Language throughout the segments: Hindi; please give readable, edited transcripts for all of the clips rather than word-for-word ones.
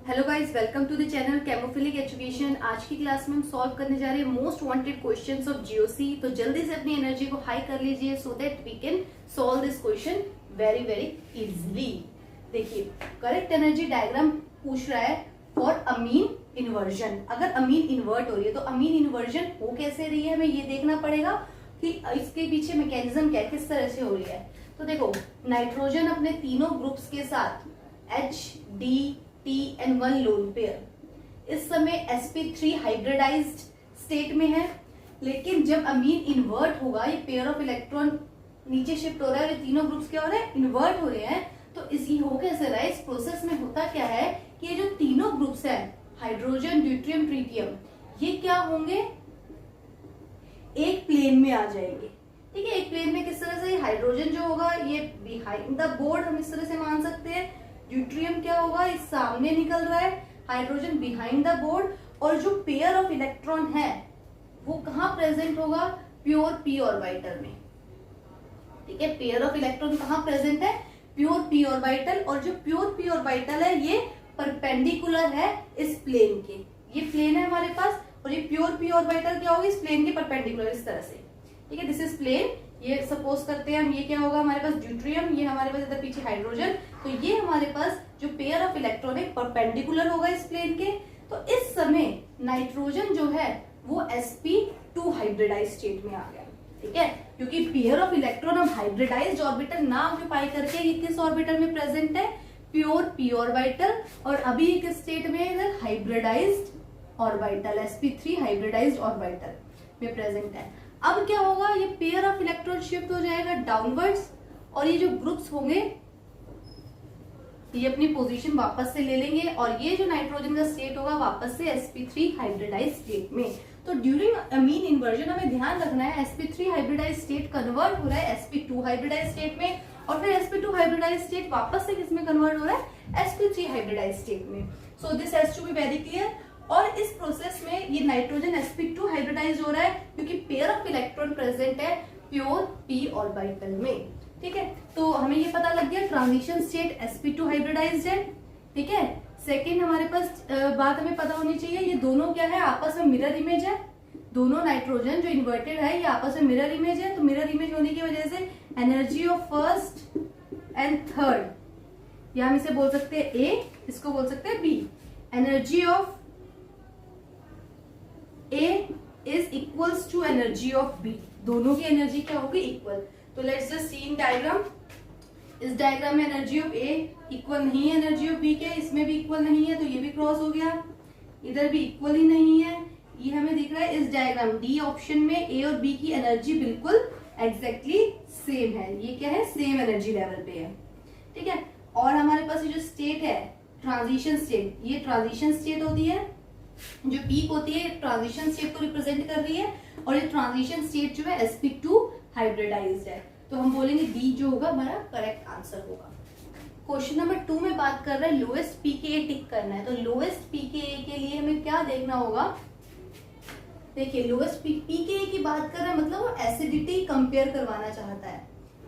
Hello guys, welcome to the channel Chemophilic education. आज की क्लास में हम सॉल्व करने जा रहे हैं most wanted questions of GOC. तो जल्दी से अपनी एनर्जी को हाई कर लीजिए so that we can solve this question very very easily. देखिए, करेक्ट एनर्जी डायग्राम पूछ रहा है फॉर अमीन इन्वर्जन। अगर अमीन इन्वर्ट हो रही है तो अमीन इन्वर्जन हो कैसे रही है, हमें ये देखना पड़ेगा कि इसके पीछे मैकेनिज्म क्या, किस तरह से हो रही है। तो देखो, नाइट्रोजन अपने तीनों ग्रुप्स के साथ HDTN1 लोन पेयर इस समय sp3 हाइब्रिडाइज्ड स्टेट में है, लेकिन जब अमीन इन्वर्ट होगा, ये पेयर ऑफ इलेक्ट्रॉन नीचे शिफ्ट हो रहा है और ये तीनों ग्रुप्स क्या हो रहे हैं, इन्वर्ट हो रहे हैं। तो इसी हो कैसे रहा है, इस प्रोसेस में होता क्या है कि ये जो तीनों ग्रुप्स हैं, हाइड्रोजन, ड्यूट्रियम, ट्रिटियम, ये क्या होंगे, एक प्लेन में आ जाएंगे। ठीक है, एक प्लेन में किस तरह से, हाइड्रोजन जो होगा ये बिहाइंड द बोर्ड, हम इस तरह से मान सकते हैं। ड्यूट्रियम क्या होगा, इस सामने निकल रहा है, हाइड्रोजन बिहाइंड द बोर्ड। और जो पेयर ऑफ इलेक्ट्रॉन है वो कहाँ प्रेजेंट होगा, प्योर p ऑर्बिटल में। ठीक है, पेयर ऑफ इलेक्ट्रॉन कहाँ प्रेजेंट है, प्योर p ऑर्बिटल। और जो प्योर p ऑर्बिटल है ये परपेंडिकुलर है इस प्लेन के, ये प्लेन है हमारे पास, और ये प्योर p ऑर्बिटल क्या होगी, इस प्लेन के परपेंडिकुलर इस तरह से। ठीक है, दिस इज प्लेन। ये सपोज करते हैं हम, ये क्या होगा हमारे पास ड्यूट्रियम, ये हमारे पास इधर पीछे हाइड्रोजन। तो ये हमारे पास जो पेयर ऑफ इलेक्ट्रॉन है परपेंडिकुलर होगा इस प्लेन के। तो इस समय नाइट्रोजन जो है वो sp2 हाइब्रिडाइज स्टेट में आ गया। ठीक है, क्योंकि पेयर ऑफ इलेक्ट्रॉन हम हाइब्रिडाइज्ड ऑर्बिटल ना ऑक्यूपाई करके ये किस ऑर्बिटल में प्रेजेंट है, प्योर p ऑर्बिटल। और अभी ये किस स्टेट में है, इधर hybridised orbital, sp3 hybridised orbital में प्रेजेंट है। अब क्या होगा, ये पेयर ऑफ इलेक्ट्रॉन शिफ्ट हो जाएगा डाउनवर्ड्स, और ये जो ग्रुप्स होंगे ये अपनी पोजीशन वापस से ले लेंगे, और ये जो नाइट्रोजन का स्टेट होगा वापस से sp3 हाइब्रिडाइज स्टेट में। तो ड्यूरिंग अमीन इन्वर्जन हमें ध्यान रखना है, sp3 हाइब्रिडाइज स्टेट कन्वर्ट हो रहा है sp2 हाइब्रिडाइज स्टेट में, और फिर sp2 हाइब्रिडाइज स्टेट वापस से किसमें कन्वर्ट हो रहा है, sp3 हाइब्रिडाइज स्टेट में। So this has to be very clear. और इस प्रोसेस में ये नाइट्रोजन sp2 हाइब्रिडाइज हो रहा है क्योंकि पेयर ऑफ इलेक्ट्रॉन प्रेजेंट है प्योर p ऑर्बिटल में। ठीक है, तो हमें ये पता लग गया ट्रांजिशन स्टेट sp2 हाइब्रिडाइज्ड है। ठीक है, सेकंड हमारे पास बात हमें पता होनी चाहिए, ये दोनों क्या है, आपस में मिरर इमेज है। दोनों नाइट्रोजन जो इन्वर्टेड है ये आपस में मिरर इमेज है। तो मिरर इमेज होने की वजह से energy of first and third, या हम इसे बोल सकते हैं A, इसको बोल सकते हैं B। Energy of A is equals to energy of B, दोनों की एनर्जी क्या होगी, इक्वल। तो let's just see in diagram. इस डायग्राम में एनर्जी ऑफ A इक्वल नहीं है एनर्जी ऑफ B के, इसमें भी इक्वल नहीं है तो ये भी क्रॉस हो गया, इधर भी इक्वल ही नहीं है। ये हमें दिख रहा है इस डायग्राम D ऑप्शन में A और B की एनर्जी बिल्कुल एग्जैक्टली सेम है, ये क्या है, सेम एनर्जी लेवल पे है। ठीक है, और हमारे पास ये जो स्टेट है ट्रांजिशन स्टेट, ये ट्रांजिशन स्टेट होती है, जो पीक होती है ट्रांजिशन स्टेट को रिप्रेजेंट कर रही है, और ये ट्रांजिशन स्टेट जो है sp2 हाइब्रिडाइज्ड है। तो हम बोलेंगे डी जो होगा हमारा करेक्ट आंसर होगा। क्वेश्चन नंबर 2 में बात कर रहे हैं लोएस्ट pKa टिक करना है। तो लोएस्ट pKa के लिए हमें क्या देखना होगा, देखिए लोएस्ट pKa की बात कर रहे हैं मतलब वो एसिडिटी कंपेयर करवाना चाहता है।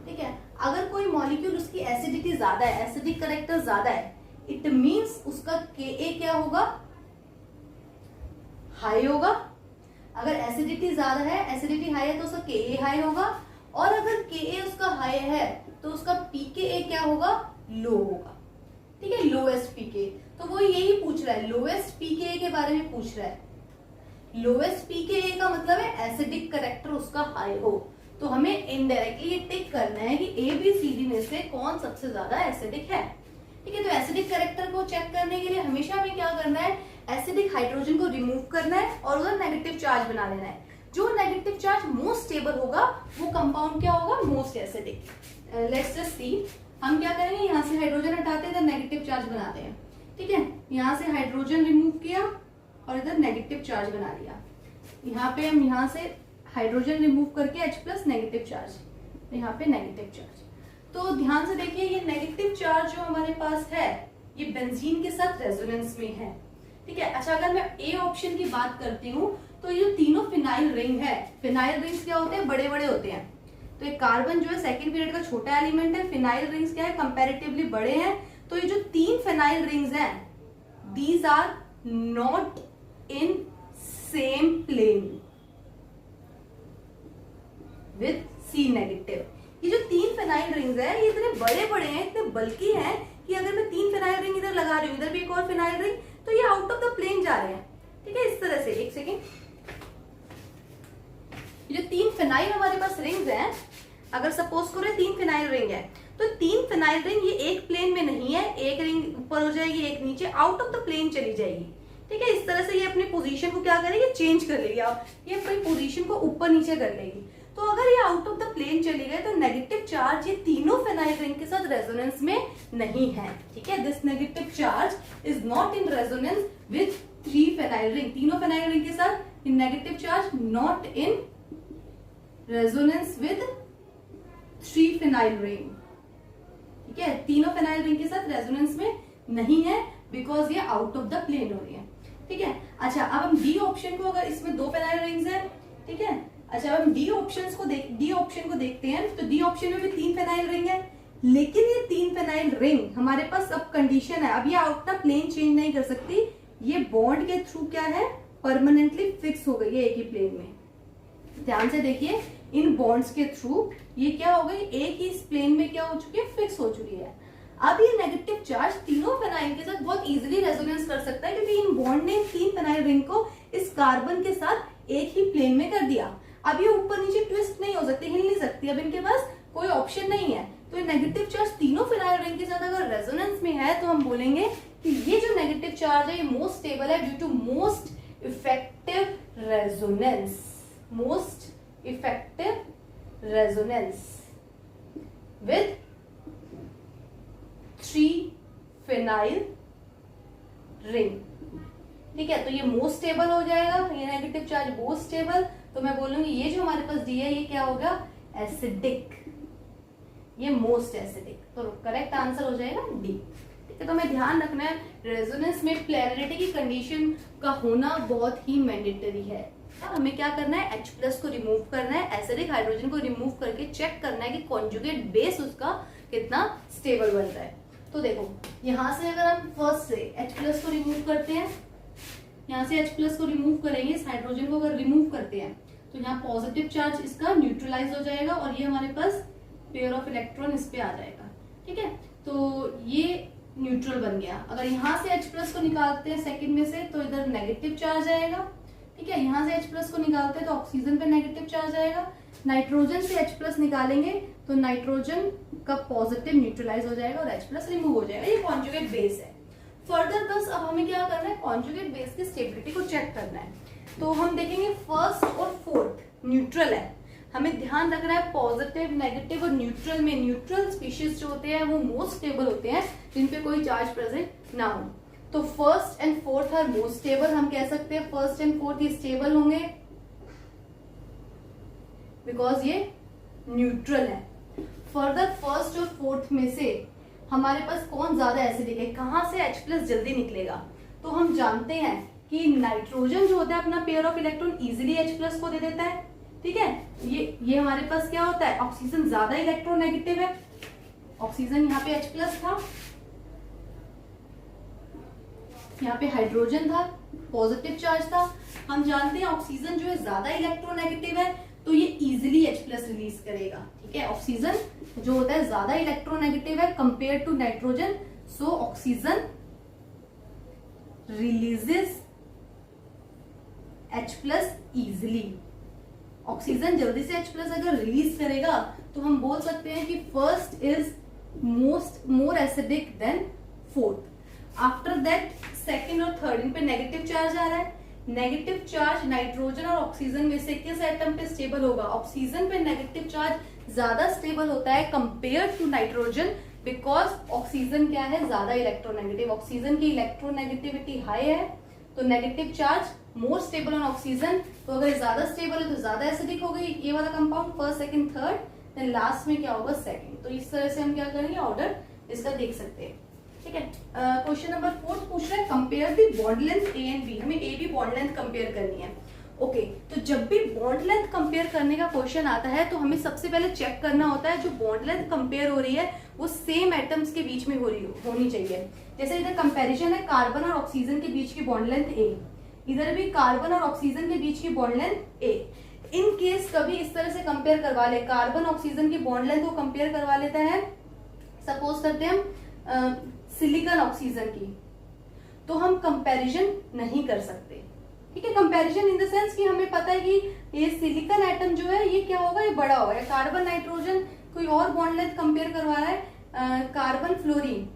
ठीक है, अगर कोई मॉलिक्यूल उसकी एसिडिटी ज्यादा है, एसिडिक करेक्टर ज्यादा है, इट मीन्स उसका Ka क्या होगा, हाई होगा। अगर एसिडिटी ज्यादा है, एसिडिटी हाई है तो उसका Ka हाई होगा, और अगर Ka उसका हाई है तो उसका pKa क्या होगा, लो होगा। ठीक है, लोएस्ट pKa, तो वो यही पूछ रहा है, लोएस्ट pKa के बारे में पूछ रहा है। लोएस्ट pKa का मतलब है एसिडिक करेक्टर उसका हाई हो। तो हमें इनडायरेक्टली ये टिक करना है कि ABCD में से कौन सबसे ज्यादा एसिडिक है। ठीक है, तो एसिडिक करेक्टर को चेक करने के लिए हमेशा हमें क्या करना है, एसिडिक हाइड्रोजन को रिमूव करना है और उधर नेगेटिव चार्ज बना लेना है। जो नेगेटिव चार्ज मोस्ट स्टेबल होगा वो कंपाउंड क्या होगा, most acidic. Let's just see, हम क्या करेंगे, यहाँ से हाइड्रोजन हटाते हैं, इधर नेगेटिव चार्ज बनाते हैं। ठीक है, यहाँ से हाइड्रोजन रिमूव किया और इधर नेगेटिव चार्ज बना लिया। यहाँ पे हम यहाँ से हाइड्रोजन रिमूव करके H+ नेगेटिव चार्ज, यहाँ पे नेगेटिव चार्ज। तो ध्यान से देखिए, ये नेगेटिव चार्ज जो हमारे पास है ये बेंजीन के साथ रेजोनेंस में है। ठीक है, अच्छा अगर मैं A ऑप्शन की बात करती हूँ तो ये तीनों फिनाइल रिंग है, फिनाइल रिंग्स क्या होते हैं, बड़े बड़े होते हैं। तो एक कार्बन जो है सेकंड पीरियड का छोटा एलिमेंट है, फिनाइल रिंग्स क्या है, कंपैरेटिवली बड़े हैं। तो ये जो 3 फिनाइल रिंग्स हैं these are not in same plane with C negative. ये जो 3 फेनाइल रिंग्स है ये इतने बड़े बड़े हैं, इतने बल्कि हैं कि अगर मैं 3 फेनाइल रिंग इधर लगा रही हूँ, इधर भी एक और फेनाइल रिंग, तो ये आउट ऑफ द प्लेन जा रहे हैं। ठीक है, इस तरह से। एक सेकेंड, ये जो 3 फेनाइल हमारे पास रिंग्स हैं, अगर सपोज करो 3 फेनाइल रिंग है, तो 3 फेनाइल रिंग ये एक प्लेन में नहीं है, एक रिंग ऊपर हो जाएगी, एक नीचे, आउट ऑफ द प्लेन चली जाएगी। ठीक है, इस तरह से ये अपनी पोजीशन को क्या करेगी, चेंज कर लेगी, ये अपनी पोजीशन को ऊपर नीचे कर लेगी। तो अगर ये आउट ऑफ द प्लेन चली गए तो नेगेटिव चार्ज ये तीनों फेनाइल रिंग के साथ रेजोनेंस में नहीं है। ठीक है, this negative charge is not in resonance with 3 phenyl ring. तीनों फेनाइल रिंग के साथ negative charge not in resonance with 3 phenyl ring. ठीक है, तीनों फेनाइल रिंग के साथ रेजोनेंस में नहीं है बिकॉज ये आउट ऑफ द प्लेन हो रही है। ठीक है, अच्छा अब हम डी ऑप्शन को, अगर इसमें 2 फेनाइल रिंग्स है, ठीक है, अच्छा अब हम डी ऑप्शन को देखते हैं, तो डी ऑप्शन में भी 3 फेनाइल रिंग है, लेकिन ये 3 फेनाइल रिंग हमारे पास अब कंडीशन है, अब ये आउट ऑफ प्लेन चेंज नहीं कर सकती, ये बॉन्ड के थ्रू क्या है, परमानेंटली फिक्स हो गई है एक ही प्लेन में। ध्यान से देखिए, इन बॉन्ड्स के थ्रू ये क्या हो गई, एक ही प्लेन में क्या हो चुकी है, फिक्स हो चुकी है। अब ये नेगेटिव चार्ज तीनों फेनाइल के साथ बहुत इजीली रेजोनेंस कर सकता है, क्योंकि इन बॉन्ड ने 3 फेनाइल रिंग को इस कार्बन के साथ एक ही प्लेन में कर दिया। अब ये ऊपर नीचे ट्विस्ट नहीं हो सकती, हिल नहीं सकती, अब इनके पास कोई ऑप्शन नहीं है। तो ये नेगेटिव चार्ज तीनों फेनाइल रिंग के साथ अगर रेजोनेंस में है, तो हम बोलेंगे कि ये जो नेगेटिव चार्ज है ये मोस्ट स्टेबल है due to most effective resonance, most effective resonance with 3 phenyl ring. ठीक है, तो ये मोस्ट स्टेबल हो जाएगा, ये नेगेटिव चार्ज मोस्ट स्टेबल, तो मैं बोलूंगी ये जो हमारे पास डी है ये क्या होगा, एसिडिक, ये मोस्ट एसिडिक, तो करेक्ट आंसर हो जाएगा डी। ठीक है, तो हमें ध्यान रखना है रेजोनेंस में पोलैरिटी की कंडीशन का होना बहुत ही मैंडेटरी है। हमें क्या करना है, H+ को रिमूव करना है, एसिडिक हाइड्रोजन को रिमूव करके चेक करना है कि कॉन्जुगेट बेस उसका कितना स्टेबल बन रहा है। तो देखो यहां से अगर हम फर्स्ट से H+ को रिमूव करते हैं, यहाँ से H+ को रिमूव करेंगे, इस हाइड्रोजन को अगर रिमूव करते हैं तो यहाँ पॉजिटिव चार्ज इसका न्यूट्रलाइज हो जाएगा और ये हमारे पास पेयर ऑफ इलेक्ट्रॉन इस पे आ जाएगा। ठीक है, तो ये न्यूट्रल बन गया। अगर यहाँ से H+ को निकालते हैं सेकंड में से, तो इधर नेगेटिव चार्ज आएगा। ठीक है, यहाँ से H+ को निकालते हैं तो ऑक्सीजन पे नेगेटिव चार्ज आएगा। नाइट्रोजन से H+ निकालेंगे तो नाइट्रोजन का पॉजिटिव न्यूट्रलाइज हो जाएगा और H+ रिमूव हो जाएगा। ये कॉन्जुगेट बेस है। फर्दर बस अब हमें क्या करना है, कॉन्जुगेट बेस की स्टेबिलिटी को चेक करना है। तो हम देखेंगे फर्स्ट और फोर्थ न्यूट्रल है, हमें ध्यान रखना है पॉजिटिव, नेगेटिव और न्यूट्रल में, न्यूट्रल स्पीशीज जो होते हैं वो मोस्ट स्टेबल होते हैं जिन पे कोई चार्ज प्रेजेंट ना हो। तो first and fourth are most stable, हम कह सकते हैं फर्स्ट एंड फोर्थ ये स्टेबल होंगे बिकॉज ये न्यूट्रल है। फर्दर फर्स्ट और फोर्थ में से हमारे पास कौन ज्यादा एसिडिक है, कहां से H+ जल्दी निकलेगा, तो हम जानते हैं कि नाइट्रोजन जो होता है अपना pair of electron easily H+ को दे देता है। ठीक है, ये हमारे पास क्या होता है, ऑक्सीजन ज्यादा इलेक्ट्रोनेगेटिव है, ऑक्सीजन यहाँ पे H+ था, यहाँ पे हाइड्रोजन था, पॉजिटिव चार्ज था। हम जानते हैं ऑक्सीजन जो है ज्यादा इलेक्ट्रोनेगेटिव है तो ये इजीली H+ रिलीज करेगा। ठीक है, ऑक्सीजन जो होता है ज्यादा इलेक्ट्रोनेगेटिव है compare to nitrogen, so oxygen releases H+ easily. Oxygen जल्दी से H+ अगर रिलीज करेगा तो हम बोल सकते हैं कि first is more acidic then fourth. After that second और थर्ड, इन पे नेगेटिव चार्ज आ रहा है। नेगेटिव चार्ज नाइट्रोजन और ऑक्सीजन में से किस एटम पे स्टेबल होगा, ऑक्सीजन पे नेगेटिव चार्ज ज्यादा स्टेबल होता है compare to nitrogen, because oxygen क्या है, ज्यादा इलेक्ट्रोनेगेटिव, ऑक्सीजन की इलेक्ट्रोनेगेटिविटी हाई है, तो negative charge more stable on oxygen. तो अगर ज्यादा स्टेबल है तो ज्यादा एसिडिक हो गई ये वाला compound, first second third, then last में क्या होगा, सेकंड। तो इस तरह से हम क्या करेंगे, ऑर्डर इसका देख सकते हैं। ठीक है, क्वेश्चन नंबर 4 पूछ रहा है compare the bond length A and B। हमें A B bond length compare करनी है। ओके तो जब भी बॉन्ड लेंथ कंपेयर करने का क्वेश्चन आता है तो हमें सबसे पहले चेक करना होता है जो बॉन्ड लेंथ कंपेयर हो रही है वो सेम एटम्स के बीच में होनी चाहिए। जैसे इधर कंपैरिजन है कार्बन और ऑक्सीजन के बीच की बॉन्ड लेंथ ए, इधर भी कार्बन और ऑक्सीजन के बीच की bond length A. In case कभी इस तरह से कंपेयर करवा ले, कार्बन ऑक्सीजन की बॉन्ड लेंथ को कंपेयर करवा लेता है, सपोज करते हैं हम सिलिकॉन ऑक्सीजन की, तो हम कंपैरिजन नहीं कर सकते। ठीक है, कंपैरिजन इन द सेंस कि हमें पता है कि ये सिलिकॉन एटम जो है ये क्या होगा, ये बड़ा होगा। कार्बन नाइट्रोजन कोई और बॉन्ड लेंथ कंपेयर करवा रहा है कार्बन फ्लोरीन,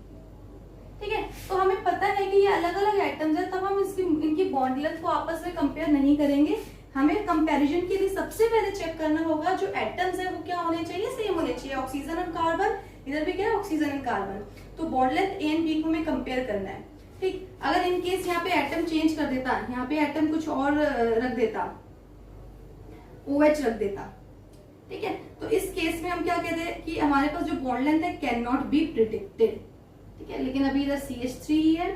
ठीक है, तो हमें पता है कि ये अलग अलग एटम्स है, तब हम इनकी बॉन्ड लेंथ को आपस में कंपेयर नहीं करेंगे। हमें कंपैरिजन के लिए सबसे पहले चेक करना होगा जो एटम्स है वो क्या होने चाहिए, सेम होने चाहिए। ऑक्सीजन और कार्बन, इधर भी क्या है ऑक्सीजन एंड कार्बन, तो bond length A and B को हमें कंपेयर करना है। ठीक, अगर इन केस यहाँ पे एटम चेंज कर देता, यहाँ पे एटम कुछ और रख देता, OH रख देता, ठीक है, तो इस केस में हम क्या कहते हैं कि हमारे पास जो बॉन्ड लेंथ है कैन नॉट बी प्रिडिक्टेड। ठीक है, लेकिन अभी इधर CH3 ही है,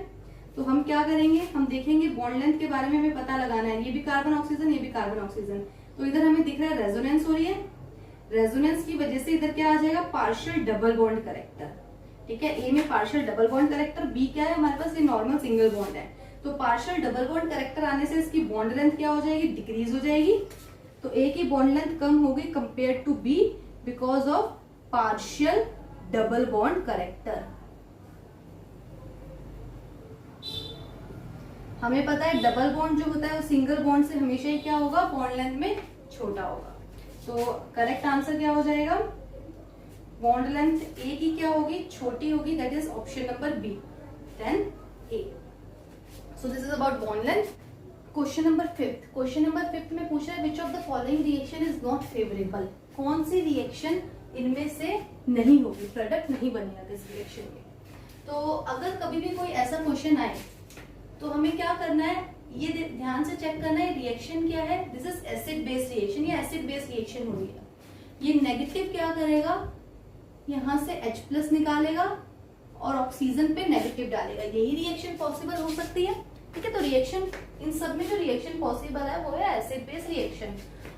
तो हम क्या करेंगे, हम देखेंगे बॉन्ड लेंथ के बारे में हमें पता लगाना है। ये भी कार्बन ऑक्सीजन, ये भी कार्बन ऑक्सीजन, तो इधर हमें दिख रहा है रेजोनेंस हो रही है। रेजोनेंस की वजह से इधर क्या आ जाएगा, पार्शियल डबल बॉन्ड करेक्टर। ठीक है, ए में partial double bond character, B क्या है हमारे पास, ये नॉर्मल सिंगल बॉन्ड है, तो पार्शियल डबल बॉन्ड करेक्टर आने से इसकी बॉन्ड लेंथ क्या हो जाएगी, डिक्रीज हो जाएगी। तो ए की बॉन्ड लेंथ कम होगी compare to B because of partial double bond character. हमें पता है डबल बॉन्ड जो होता है वो सिंगल बॉन्ड से हमेशा ही क्या होगा, बॉन्ड लेंथ में छोटा होगा। तो करेक्ट आंसर क्या हो जाएगा, बॉन्ड लेंथ ए की क्या होगी, छोटी होगी, that is option number B, then A. So this is about bond length. Question number 5, question number 5 में पूछ रहा है which of the following reaction is not favourable, कौन सी रिएक्शन इनमें से नहीं होगी, प्रोडक्ट नहीं बनेगा दिस रिएक्शन में। तो अगर कभी भी कोई ऐसा क्वेश्चन आए तो हमें क्या करना है, ये ध्यान से चेक करना है रिएक्शन क्या है, this is acid based reaction, ये एसिड बेस्ड रिएक्शन हो रही है। ये नेगेटिव क्या करेगा, यहां से H+ निकालेगा और ऑक्सीजन पे नेगेटिव डालेगा, यही रिएक्शन पॉसिबल हो सकती है। ठीक है, तो रिएक्शन इन सब में जो रिएक्शन पॉसिबल है वो है एसिड बेस्ड रिएक्शन।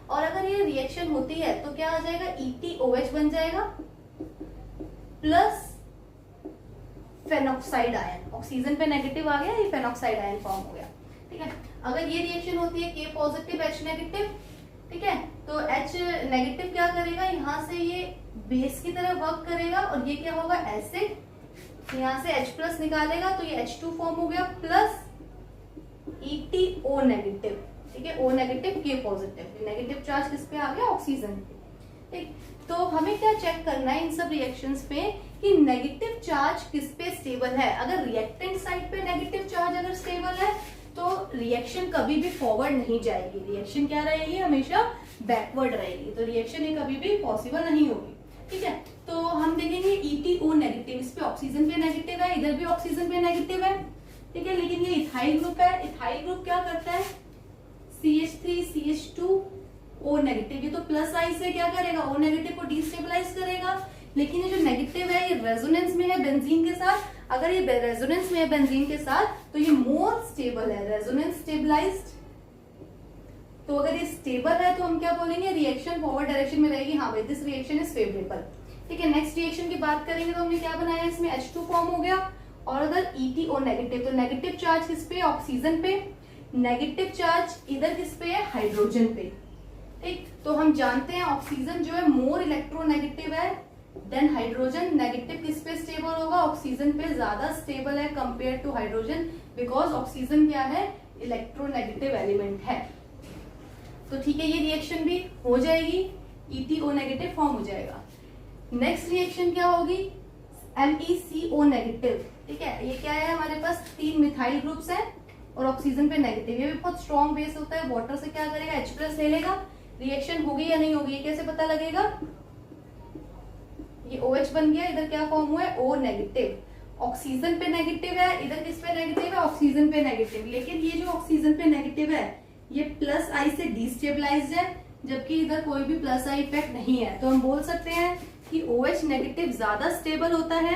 और अगर ये रिएक्शन होती है तो क्या आ जाएगा, EtOH बन जाएगा प्लस फेनॉक्साइड आयन, ऑक्सीजन पे नेगेटिव आ गया, ये फेनॉक्साइड आयन फॉर्म हो गया। ठीक है, अगर ये रिएक्शन होती है K पॉजिटिव H नेगेटिव, ठीक है, तो H नेगेटिव क्या करेगा, यहाँ से ये बेस की तरह वर्क करेगा और ये क्या होगा एसिड, यहाँ से H+ निकालेगा तो ये H2 फॉर्म हो गया प्लस EtO नेगेटिव। ठीक है, O negative K positive, negative charge किस पे आ गया, ऑक्सीजन पे। ठीक, तो हमें क्या चेक करना है इन सब रिएक्शंस पे कि नेगेटिव चार्ज किस पे स्टेबल है। अगर रिएक्टेंट साइड पे नेगेटिव चार्ज अगर स्टेबल है तो रिएक्शन कभी भी फॉरवर्ड नहीं जाएगी, रिएक्शन क्या रहेगी, हमेशा बैकवर्ड रहेगी, तो रिएक्शन ये कभी भी पॉसिबल नहीं होगी। ठीक है, तो हम देखेंगे EtO नेगेटिव, इस पे ऑक्सीजन पे नेगेटिव है, इधर भी ऑक्सीजन पे नेगेटिव है। ठीक है, लेकिन ये इथाइल ग्रुप है, इथाइल ग्रुप क्या करता है, CH3 CH2 O नेगेटिव, ये तो प्लस आई से क्या करेगा, O नेगेटिव को डिस्टेबलाइज करेगा। लेकिन ये जो नेगेटिव है ये रेजोनेंस में है बेंजीन के साथ, अगर ये रेजोनेंस में है बेंजीन के साथ तो ये मोर स्टेबल है, रेजोनेंस स्टेबलाइज्ड। तो अगर ये स्टेबल है तो हम क्या बोलेंगे, रिएक्शन फॉरवर्ड डायरेक्शन में रहेगी, हाँ भाई दिस रिएक्शन इज फेवरेबल। ठीक है, नेक्स्ट रिएक्शन की बात करेंगे तो हमने क्या बनाया, इसमें H2 फॉर्म हो गया और अगर EtO नेगेटिव, तो नेगेटिव चार्ज किस पे, ऑक्सीजन पे, नेगेटिव चार्ज इधर किस पे है, हाइड्रोजन पे। ठीक, तो हम जानते हैं ऑक्सीजन जो है मोर इलेक्ट्रोनेगेटिव है देन हाइड्रोजन, नेगेटिव किस पे स्टेबल होगा, ऑक्सीजन पे ज्यादा स्टेबल है compare to hydrogen, because oxygen क्या है, इलेक्ट्रोनेगेटिव एलिमेंट है। तो ठीक है, ये रिएक्शन भी हो जाएगी, EtO नेगेटिव फॉर्म हो जाएगा। नेक्स्ट रिएक्शन क्या होगी, MECO नेगेटिव। ठीक है, ये क्या है, हमारे पास 3 मिथाइल ग्रुप्स हैं और ऑक्सीजन पे नेगेटिव, ये भी बहुत स्ट्रॉन्ग बेस होता है, वाटर से क्या करेगा, H+ ले लेगा, रिएक्शन होगी या नहीं होगी ये कैसे पता लगेगा, ये OH बन गया, इधर क्या फॉर्म हुआ है, O नेगेटिव, ऑक्सीजन पे नेगेटिव है, इधर किस पे नेगेटिव है, ऑक्सीजन पे नेगेटिव, लेकिन ये जो ऑक्सीजन पे नेगेटिव है ये प्लस आई से डिस्टेबलाइज्ड है, जबकि इधर कोई भी प्लस आई इफेक्ट नहीं है, तो हम बोल सकते हैं कि OH नेगेटिव ज्यादा स्टेबल होता है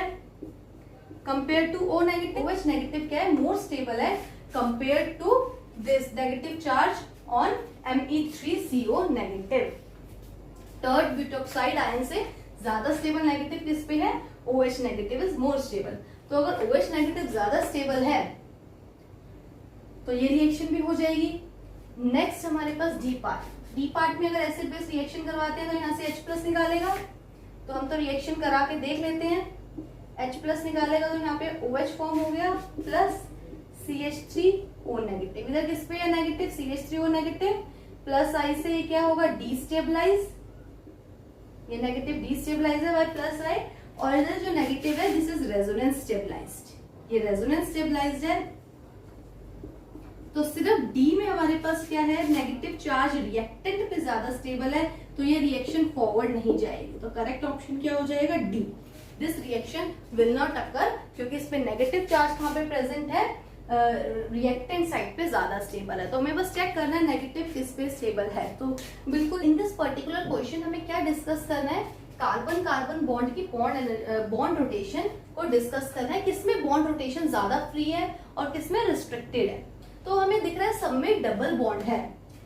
compare to O negative. OH negative क्या है, मोर स्टेबल है compare to this negative charge on Me3CO negative. Tert butoxide ion से ज्यादा स्टेबल नेगेटिव किस पे है? OH negative is more stable. तो अगर OH नेगेटिव ज्यादा स्टेबल है तो ये रिएक्शन भी हो जाएगी। नेक्स्ट हमारे पास डी पार्ट। डी पार्ट में अगर एसिड बेस रिएक्शन करवाते हैं तो यहाँ से H+ निकालेगा, तो हम तो रिएक्शन करा के देख लेते हैं। H+ निकालेगा तो यहाँ पे OH फॉर्म हो गया प्लस CH3O नेगेटिव। इधर किस पे है negative? CH3O negative plus I से ये क्या होगा? डीस्टेबलाइज, ये नेगेटिव डीस्टेबलाइज है प्लस I, और इधर जो नेगेटिव है दिस इज रेजोनेंस स्टेबलाइज्ड, ये रेजोनेंस स्टेबलाइज्ड है। तो सिर्फ डी में हमारे पास क्या है? नेगेटिव चार्ज रिएक्टेंट पे ज्यादा स्टेबल है, तो ये रिएक्शन फॉरवर्ड नहीं जाएगी। तो करेक्ट ऑप्शन क्या हो जाएगा? D. This reaction will not occur, क्योंकि इस पे नेगेटिव चार्ज कहाँ पे प्रेजेंट है? रिएक्टेंट साइड पे ज्यादा स्टेबल है। तो हमें बस चेक करना है नेगेटिव किस पे स्टेबल है। तो बिल्कुल इन दिस पर्टिकुलर क्वेश्चन हमें क्या डिस्कस करना है? कार्बन कार्बन बॉन्ड की बॉन्ड रोटेशन को डिस्कस करना है, किसमें बॉन्ड रोटेशन ज्यादा फ्री है और किसमें रिस्ट्रिक्टेड है। तो हमें दिख रहा है सब में डबल बॉन्ड है,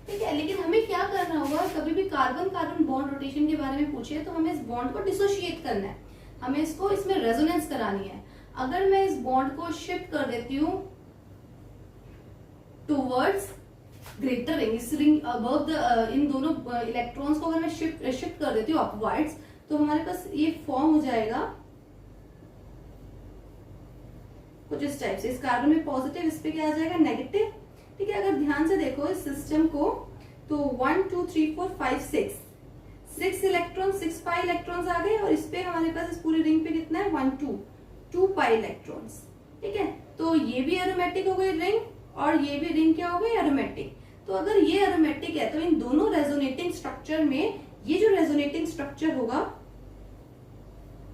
ठीक है, लेकिन हमें क्या करना होगा? कभी भी कार्बन कार्बन बॉन्ड रोटेशन के बारे में पूछे तो हमें इस बॉन्ड को डिसोशिएट करना है, हमें इसको इसमें रेजोनेंस करानी है। अगर मैं इस बॉन्ड को शिफ्ट कर देती हूँ टूवर्ड्स ग्रेटर रिंग, इस रिंग अबव द, इन दोनों इलेक्ट्रॉन्स को अगर मैं शिफ्ट कर देती हूँ अपवर्ड्स, तो हमारे पास ये फॉर्म हो जाएगा कुछ इस टाइप से। इस कार्बन में पॉजिटिव, इस पे क्या आ जाएगा? नेगेटिव, ठीक है। अगर ध्यान से देखो इस सिस्टम को, तो 1 2 3 4 5 6 इलेक्ट्रॉन, 6 पाई इलेक्ट्रॉन्स आ गए, और इस पे हमारे पास इस पूरी रिंग पे कितना है? 1 2 पाई इलेक्ट्रॉन्स, ठीक है। तो ये भी एरोमेटिक हो गई रिंग, और ये भी रिंग क्या हो गई? एरोमेटिक। तो अगर ये एरोमेटिक है तो इन दोनों रेजोनेटिंग स्ट्रक्चर में ये जो रेजोनेटिंग स्ट्रक्चर होगा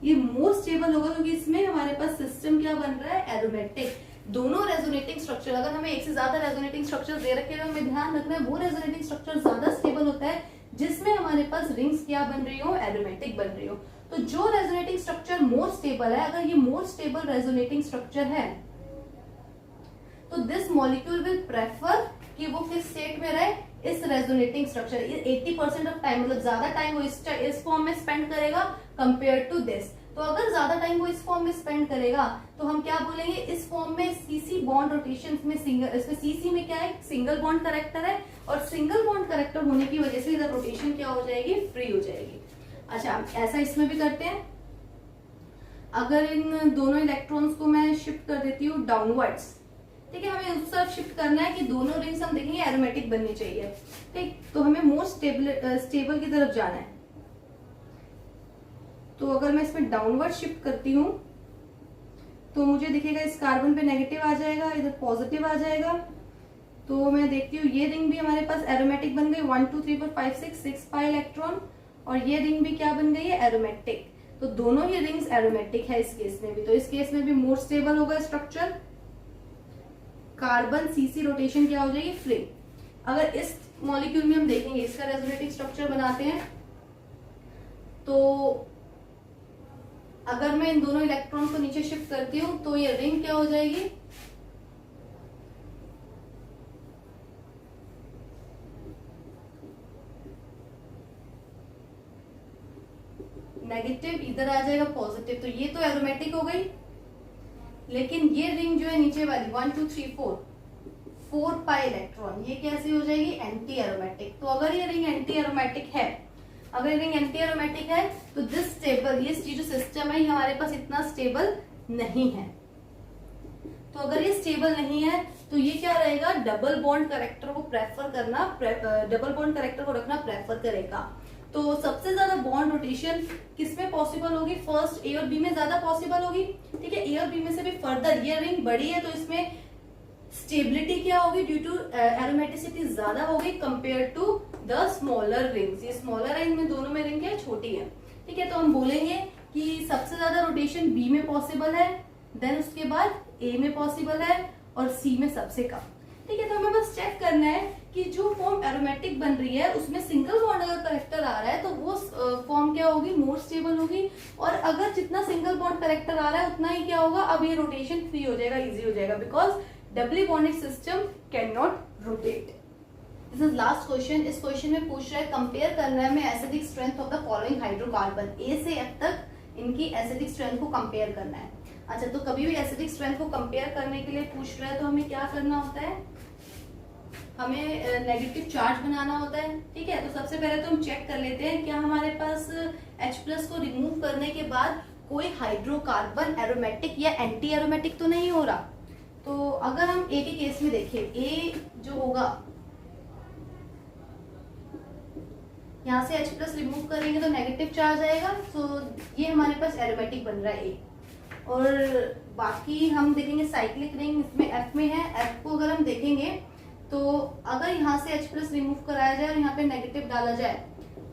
ये मोर स्टेबल होगा, क्योंकि इसमें हमारे पास सिस्टम क्या बन रहा है? एरोमेटिक। दोनों रेजोनेटिंग स्ट्रक्चर, अगर हमें एक से ज्यादा रेजोनेटिंग स्ट्रक्चर दे रखे हैं तो हमें ध्यान रखना है वो रेजोनेटिंग स्ट्रक्चर ज्यादा स्टेबल होता है जिसमें हमारे पास रिंग्स क्या बन रही हो? एरोमेटिक बन रही हो। तो जो रेजोनेटिंग स्ट्रक्चर मोर स्टेबल है, अगर ये मोर स्टेबल रेजोनेटिंग स्ट्रक्चर है तो दिस मॉलिक्यूल विल प्रेफर कि वो किस स्टेट में रहे? इस रेजोनेटिंग स्ट्रक्चर। 80% ऑफ टाइम, मतलब ज्यादा टाइम वो इस फॉर्म में स्पेंड करेगा कंपेयर टू दिस। तो अगर ज्यादा टाइम वो इस फॉर्म में स्पेंड करेगा तो हम क्या बोलेंगे? इस फॉर्म में सीसी बॉन्ड रोटेशन में सिंगल, इसमें सीसी में क्या है? सिंगल बॉन्ड करेक्टर है, और सिंगल बॉन्ड करेक्टर होने की वजह से इधर रोटेशन क्या हो जाएगी? फ्री हो जाएगी। अच्छा, ऐसा इसमें भी करते हैं। अगर इन दोनों इलेक्ट्रॉन्स को मैं शिफ्ट कर देती हूँ डाउनवर्ड्स, ठीक है, हमें उस तरफ शिफ्ट करना है कि दोनों रिंग्स हम देखेंगे एरोमेटिक बननी चाहिए, ठीक। तो हमें मोर स्टेबल की तरफ जाना है। तो अगर मैं इसमें डाउनवर्ड शिफ्ट करती हूँ तो मुझे दिखेगा इस कार्बन पे नेगेटिव आ जाएगा, इधर पॉजिटिव आ जाएगा। तो मैं देखती हूँ ये रिंग भी हमारे पास एरोमेटिक बन गई, 1 2 3 4 5 6 पाई इलेक्ट्रॉन, और ये रिंग भी क्या बन गई है? एरोमेटिक। तो दोनों ही रिंग्स एरोमेटिक है इस केस में भी। तो इस केस में भी मोर स्टेबल होगा स्ट्रक्चर। कार्बन सीसी रोटेशन क्या हो जाएगी? फ्री। अगर इस मॉलिक्यूल में हम देखेंगे, इसका रेजोनेटिंग स्ट्रक्चर बनाते हैं, तो अगर मैं इन दोनों इलेक्ट्रॉन को नीचे शिफ्ट करती हूं तो ये रिंग क्या हो जाएगी? नेगेटिव, इधर आ जाएगा पॉजिटिव। तो ये तो एरोमेटिक हो गई, लेकिन ये रिंग जो है नीचे वाली 1 2 3 4 पाई इलेक्ट्रॉन, ये कैसी हो जाएगी? Anti aromatic. तो अगर ये रिंग एंटी एरोमेटिक है, अगर रिंग एंटी एरोमेटिक है तो दिस स्टेबल, ये जो सिस्टम है ये हमारे पास इतना स्टेबल नहीं है। तो अगर ये स्टेबल नहीं है तो ये क्या रहेगा? डबल बॉन्ड करेक्टर को प्रेफर करना, डबल बॉन्ड करेक्टर को रखना प्रेफर करेगा। तो सबसे ज्यादा बॉन्ड रोटेशन किसमें पॉसिबल होगी? फर्स्ट ए और बी में ज्यादा पॉसिबल होगी, ठीक है। ए और बी में से भी फर्दर ये रिंग बड़ी है तो इसमें स्टेबिलिटी क्या होगी? ड्यू टू एरोमेटिसिटी ज्यादा होगी compare to the smaller rings. ये स्मॉलर है, इनमें दोनों में रिंग क्या है? छोटी है, ठीक है। तो हम बोलेंगे कि सबसे ज्यादा रोटेशन बी में पॉसिबल है, देन उसके बाद ए में पॉसिबल है, और सी में सबसे कम, ठीक है। तो हमें बस चेक करना है कि जो फॉर्म एरोमेटिक बन रही है उसमें सिंगल बॉन्ड अगर करेक्टर आ रहा है तो वो फॉर्म क्या होगी? मोर स्टेबल होगी। और अगर जितना सिंगल बॉन्ड करेक्टर आ रहा है उतना ही क्या होगा? अब ये रोटेशन फ्री हो जाएगा, इजी हो जाएगा, because doubly bonded system can not rotate. This is last question. इस क्वेश्चन में पूछ रहा है, कंपेयर करना है हमें acidic strength of the following hydrocarbon, A से एफ तक इनकी एसिडिक स्ट्रेंथ को कंपेयर करना है। अच्छा, तो कभी भी एसिडिक स्ट्रेंथ को कंपेयर करने के लिए पूछ रहा है तो हमें क्या करना होता है, हमें नेगेटिव चार्ज बनाना होता है। ठीक है, तो सबसे पहले तो हम चेक कर लेते हैं क्या हमारे पास H+ को रिमूव करने के बाद कोई हाइड्रोकार्बन एरोमेटिक या एंटी एरोमेटिक तो नहीं हो रहा। तो अगर हम ए के केस में देखें, ए जो होगा यहाँ से H+ रिमूव करेंगे तो नेगेटिव चार्ज आएगा, तो ये हमारे पास एरोमेटिक बन रहा है ए। और बाकी हम देखेंगे साइक्लिक रिंग, इसमें F में है, F को अगर हम देखेंगे तो अगर यहाँ से H+ रिमूव कराया जाए और यहाँ पे नेगेटिव डाला जाए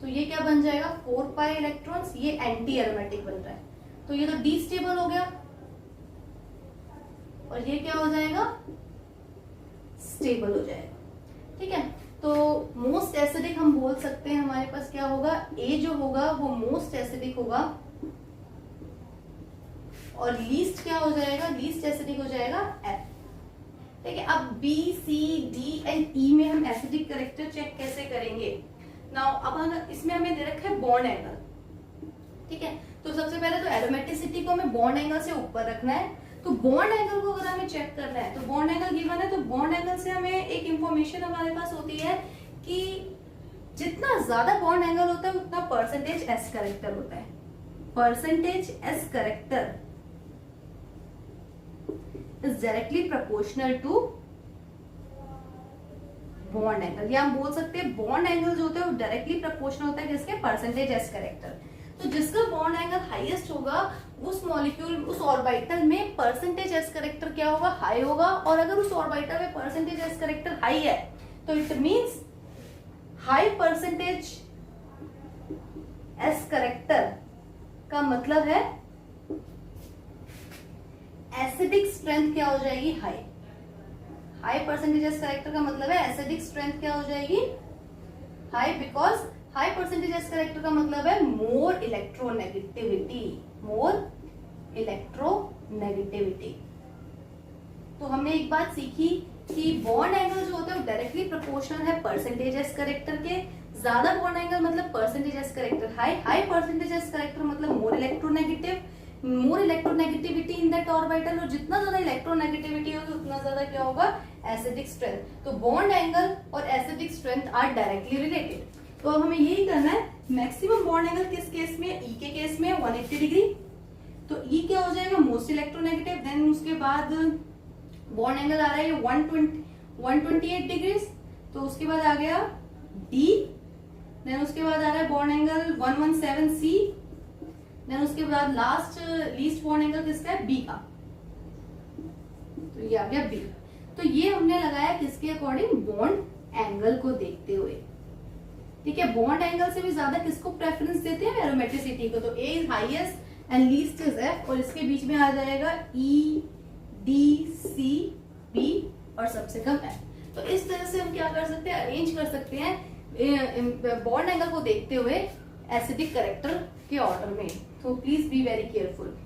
तो ये क्या बन जाएगा, 4 पाई इलेक्ट्रॉन्स, ये एंटी एरोमेटिक बन रहा है। तो ये तो डी स्टेबल हो गया और ये क्या हो जाएगा, स्टेबल हो जाएगा। ठीक है, तो मोस्ट एसिडिक हम बोल सकते हैं हमारे पास क्या होगा, ए जो होगा वो मोस्ट एसिडिक होगा और लीस्ट क्या हो जाएगा, लीस्ट एसिडिक हो जाएगा एफ। ठीक है, अब बी सी डी एंड ई में हम एसिडिक कैरेक्टर चेक कैसे करेंगे। नाउ अब इसमें हमें दे रखा है बॉन्ड एंगल। ठीक है, तो सबसे पहले तो एरोमेटिसिटी को हमें बॉन्ड एंगल से ऊपर रखना है। तो बॉन्ड एंगल को अगर हमें चेक करना है तो बॉन्ड एंगल गिवन है, तो बॉन्ड एंगल से हमें एक इंफॉर्मेशन हमारे पास होती है कि जितना ज्यादा बॉन्ड एंगल होता है उतना परसेंटेज एस कैरेक्टर होता है। Percentage S character is directly proportional to bond angle, या हम बोल सकते हैं बॉन्ड एंगल जो होता है वो डायरेक्टली प्रोपोर्शनल होता है किसके, परसेंटेज एस कैरेक्टर। तो जिसका बॉन्ड एंगल हाईएस्ट होगा उस मॉलिक्यूल, उस ऑर्बिटल में परसेंटेज एस कैरेक्टर क्या होगा, हाई होगा। और अगर उस ऑर्बिटल में परसेंटेज एस कैरेक्टर हाई है तो it means high percentage S character का मतलब है एसिडिक स्ट्रेंथ क्या हो जाएगी, high. High percentage S character का मतलब है एसिडिक स्ट्रेंथ क्या हो जाएगी, high, because high percentage S character का मतलब है मोर इलेक्ट्रोनेगेटिविटी, मोर इलेक्ट्रोनेगेटिविटी। तो हमने एक बात सीखी कि बॉन्ड एंगल जो होता है वो डायरेक्टली प्रोपोर्शनल है परसेंटेज एस कैरेक्टर के। ज्यादा बॉन्ड एंगल मतलब percentage S character high, high percentage S character मतलब more electronegative, more electronegativity in that orbital. और जितना ज्यादा इलेक्ट्रोनेगेटिविटी होगी उतना ज्यादा क्या होगा, एसिडिक स्ट्रेंथ। तो बॉन्ड एंगल और acidic strength are directly related. तो अब हमें यही करना है, मैक्सिमम बॉन्ड एंगल किस केस में, ई के केस में 180 डिग्री। तो ई क्या हो जाएगा, मोस्ट इलेक्ट्रोनेगेटिव। देन उसके बाद बॉन्ड एंगल आ रहा है 128 डिग्री। तो उसके बाद आ गया डी, देन उसके बाद आ रहा है बॉन्ड एंगल 117 सी, देन उसके बाद लास्ट लीस्ट बॉन्ड एंगल किसका है, बी का। तो ये आ गया बी। तो ये हमने लगाया किसके अकॉर्डिंग, बॉन्ड एंगल को देखते हुए। ठीक है, बॉन्ड एंगल से भी ज्यादा किसको प्रेफरेंस देते हैं, एरोमेटिसिटी को। तो A is highest and least is F, और इसके बीच में आ जाएगा ई डी सी बी और सबसे कम एफ। तो इस तरह से हम क्या कर सकते हैं, अरेंज कर सकते हैं बॉन्ड एंगल को देखते हुए एसिडिक कैरेक्टर के ऑर्डर में। तो please be very careful.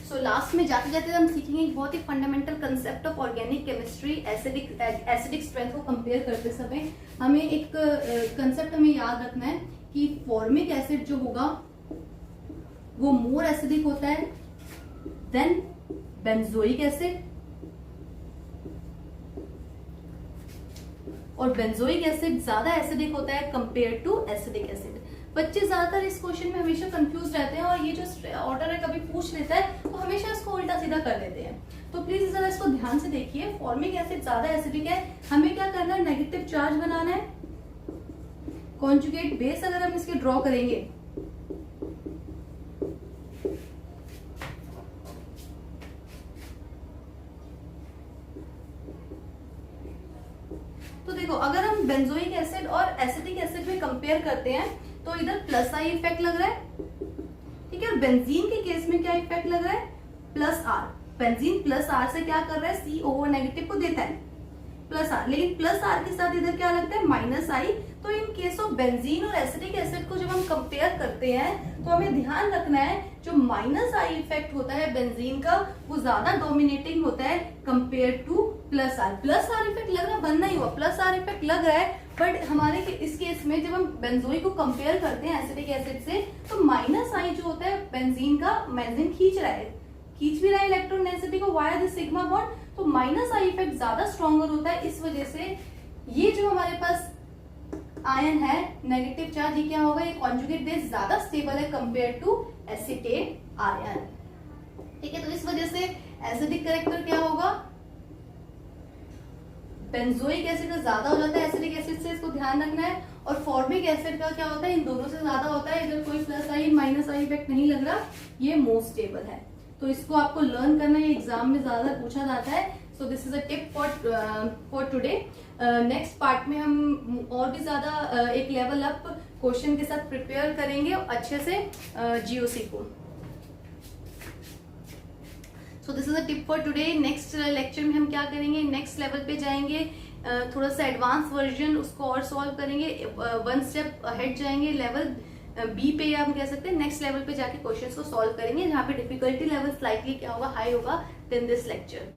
So last में जाते जाते हम सीखेंगे एक बहुत ही fundamental concept of organic chemistry. Acidic strength को कंपेयर करते समय हमें एक कंसेप्ट हमें याद रखना है कि फॉर्मिक एसिड जो होगा वो मोर एसिडिक होता है देन बेंजोइक एसिड, और बेंजोइक एसिड ज्यादा एसिडिक होता है कंपेयर टू एसिडिक एसिड। बच्चे ज्यादातर इस क्वेश्चन में हमेशा कंफ्यूज रहते हैं और ये जो ऑर्डर है कभी पूछ लेता है तो हमेशा इसको उल्टा सीधा कर देते हैं। तो प्लीज जरा इसको ध्यान से देखिए, फॉर्मिक एसिड ज्यादा एसिडिक है, हमें क्या करना है, नेगेटिव चार्ज बनाना है। कॉन्जुगेट बेस अगर हम इसके ड्रॉ करेंगे तो देखो, अगर हम बेंजोइक एसिड और एसिडिक एसिड में कंपेयर करते हैं तो इधर प्लस आई इफेक्ट लग रहा है। ठीक है, और बेंजीन के केस में क्या इफेक्ट लग रहा है, plus R. Benzene plus R से क्या कर रहा है, CO नेगेटिव को देता है प्लस आर, लेकिन प्लस आर के साथ इधर क्या लगता है, माइनस आई। तो इन केस ऑफ बेंजीन और एसिडिक एसिड को जब हम कंपेयर करते हैं तो हमें ध्यान रखना है जो माइनस आई इफेक्ट होता है बेंजीन का वो ज्यादा डोमिनेटिंग होता है compare to plus R. Plus R effect लग रहा है, बनना ही हुआ, प्लस आर इफेक्ट लग रहा है, बट हमारे इस केस में जब हम बेंजोइक को कंपेयर करते हैं एसिटिक एसिड से तो माइनस आई जो होता है बेंजीन का, बेंजीन खींच भी रहा है इलेक्ट्रॉन डेंसिटी को वाया दिस सिग्मा बॉन्ड, तो माइनस आई इफेक्ट ज्यादा स्ट्रॉन्गर होता है। इस वजह से ये जो हमारे पास आयन है नेगेटिव चार्ज, ये क्या होगा, ये कॉन्जुगेट बेस ज्यादा स्टेबल है कंपेयर टू एसिटेट आयन। ठीक है, तो इस वजह से एसिडिक कैरेक्टर क्या होगा, बेंजोइक एसिड का ज्यादा हो जाता है एसिडिक एसिड से, इसको ध्यान रखना है। और फॉर्मिक एसिड का क्या होता है, इन दोनों से ज्यादा होता है, इधर कोई plus I minus I effect नहीं लग रहा, ये मोस्ट स्टेबल है। तो इसको आपको लर्न करना है, एग्जाम में ज्यादा पूछा जाता है। सो this is a tip for today. Next part में हम और भी ज्यादा एक लेवल अप क्वेश्चन के साथ प्रिपेयर करेंगे अच्छे से जीओसी को। सो this is a tip for today. Next lecture में हम क्या करेंगे, नेक्स्ट लेवल पे जाएंगे, थोड़ा सा एडवांस वर्जन उसको और सॉल्व करेंगे, वन स्टेप अहेड जाएंगे, लेवल बी पे या हम कह सकते हैं नेक्स्ट लेवल पे जाके क्वेश्चंस को सॉल्व करेंगे, जहाँ पे डिफिकल्टी लेवल स्लाइटली क्या होगा, हाई होगा देन दिस लेक्चर।